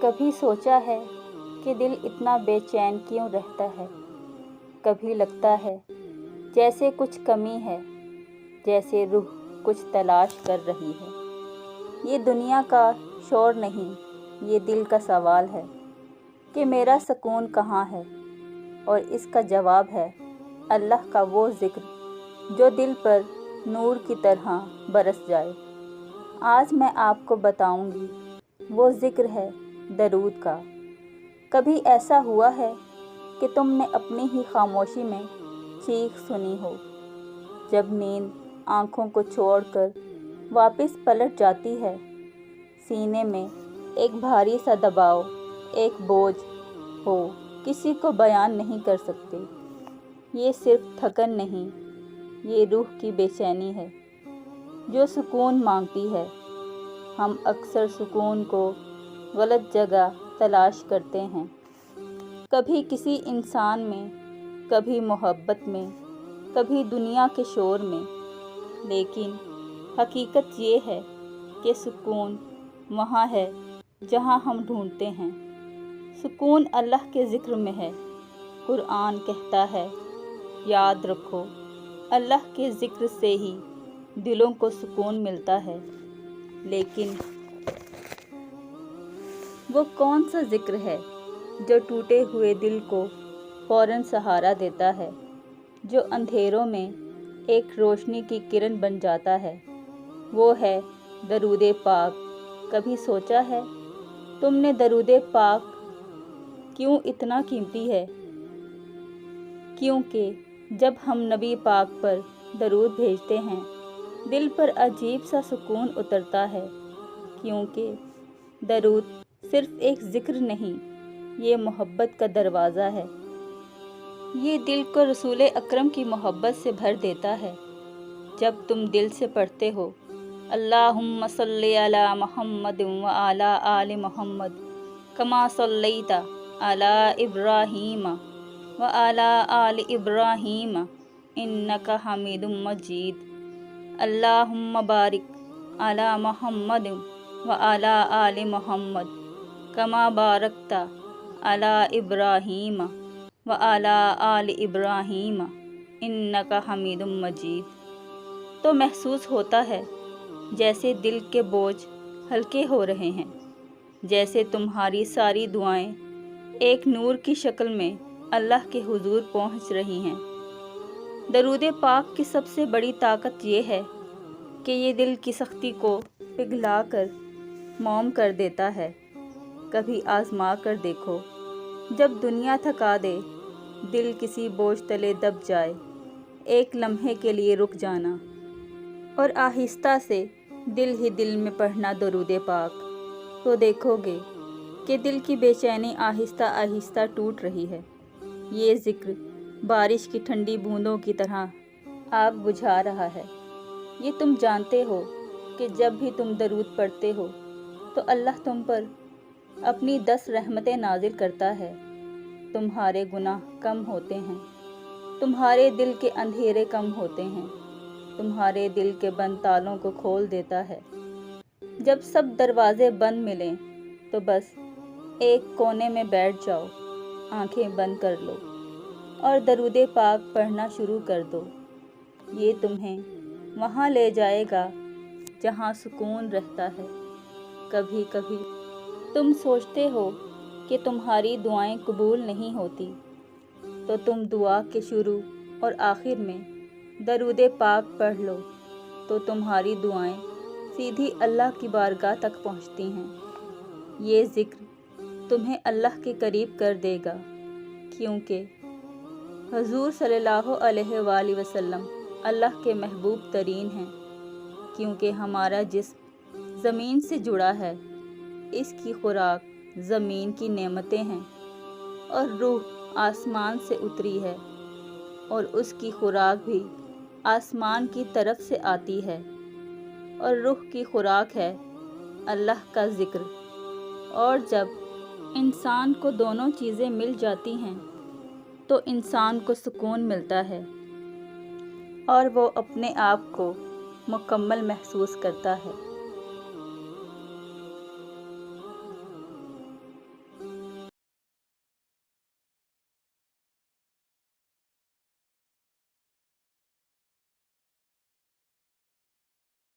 کبھی سوچا ہے کہ دل اتنا بے چین کیوں رہتا ہے؟ کبھی لگتا ہے جیسے کچھ کمی ہے، جیسے روح کچھ تلاش کر رہی ہے۔ یہ دنیا کا شور نہیں، یہ دل کا سوال ہے کہ میرا سکون کہاں ہے، اور اس کا جواب ہے اللہ کا وہ ذکر جو دل پر نور کی طرح برس جائے۔ آج میں آپ کو بتاؤں گی وہ ذکر ہے درود کا۔ کبھی ایسا ہوا ہے کہ تم نے اپنی ہی خاموشی میں چیخ سنی ہو، جب نیند آنکھوں کو چھوڑ کر واپس پلٹ جاتی ہے، سینے میں ایک بھاری سا دباؤ، ایک بوجھ ہو، کسی کو بیان نہیں کر سکتے۔ یہ صرف تھکن نہیں، یہ روح کی بے چینی ہے جو سکون مانگتی ہے۔ ہم اکثر سکون کو غلط جگہ تلاش کرتے ہیں، کبھی کسی انسان میں، کبھی محبت میں، کبھی دنیا کے شور میں، لیکن حقیقت یہ ہے کہ سکون وہاں ہے جہاں ہم ڈھونڈتے ہیں۔ سکون اللہ کے ذکر میں ہے۔ قرآن کہتا ہے، یاد رکھو اللہ کے ذکر سے ہی دلوں کو سکون ملتا ہے۔ لیکن وہ کون سا ذکر ہے جو ٹوٹے ہوئے دل کو فوراً سہارا دیتا ہے، جو اندھیروں میں ایک روشنی کی کرن بن جاتا ہے؟ وہ ہے درود پاک۔ کبھی سوچا ہے تم نے درود پاک کیوں اتنا قیمتی ہے؟ کیونکہ جب ہم نبی پاک پر درود بھیجتے ہیں، دل پر عجیب سا سکون اترتا ہے، کیونکہ درود صرف ایک ذکر نہیں، یہ محبت کا دروازہ ہے۔ یہ دل کو رسول اکرم کی محبت سے بھر دیتا ہے۔ جب تم دل سے پڑھتے ہو، اللہم صلی علی محمد وعلی آل محمد کما صلیت علی ابراہیم وعلی آل ابراہیم انک حمید مجید، اللہم بارک علی محمد وعلی آل محمد کما بارکت علی ابراہیم وعلی آل ابراہیم انک حمید مجید، تو محسوس ہوتا ہے جیسے دل کے بوجھ ہلکے ہو رہے ہیں، جیسے تمہاری ساری دعائیں ایک نور کی شکل میں اللہ کے حضور پہنچ رہی ہیں۔ درود پاک کی سب سے بڑی طاقت یہ ہے کہ یہ دل کی سختی کو پگھلا کر موم کر دیتا ہے۔ کبھی آزما کر دیکھو، جب دنیا تھکا دے، دل کسی بوجھ تلے دب جائے، ایک لمحے کے لیے رک جانا اور آہستہ سے دل ہی دل میں پڑھنا درود پاک، تو دیکھو گے کہ دل کی بے چینی آہستہ آہستہ ٹوٹ رہی ہے۔ یہ ذکر بارش کی ٹھنڈی بوندوں کی طرح آگ بجھا رہا ہے۔ یہ تم جانتے ہو کہ جب بھی تم درود پڑھتے ہو تو اللہ تم پر اپنی 10 رحمتیں نازل کرتا ہے۔ تمہارے گناہ کم ہوتے ہیں، تمہارے دل کے اندھیرے کم ہوتے ہیں، تمہارے دل کے بند تالوں کو کھول دیتا ہے۔ جب سب دروازے بند ملیں تو بس ایک کونے میں بیٹھ جاؤ، آنکھیں بند کر لو اور درود پاک پڑھنا شروع کر دو۔ یہ تمہیں وہاں لے جائے گا جہاں سکون رہتا ہے۔ کبھی کبھی تم سوچتے ہو کہ تمہاری دعائیں قبول نہیں ہوتی، تو تم دعا کے شروع اور آخر میں درود پاک پڑھ لو، تو تمہاری دعائیں سیدھی اللہ کی بارگاہ تک پہنچتی ہیں۔ یہ ذکر تمہیں اللہ کے قریب کر دے گا، کیونکہ حضور صلی اللہ علیہ وآلہ وسلم اللہ کے محبوب ترین ہیں۔ کیونکہ ہمارا جسم زمین سے جڑا ہے، اس کی خوراک زمین کی نعمتیں ہیں، اور روح آسمان سے اتری ہے، اور اس کی خوراک بھی آسمان کی طرف سے آتی ہے، اور روح کی خوراک ہے اللہ کا ذکر۔ اور جب انسان کو دونوں چیزیں مل جاتی ہیں تو انسان کو سکون ملتا ہے، اور وہ اپنے آپ کو مکمل محسوس کرتا ہے۔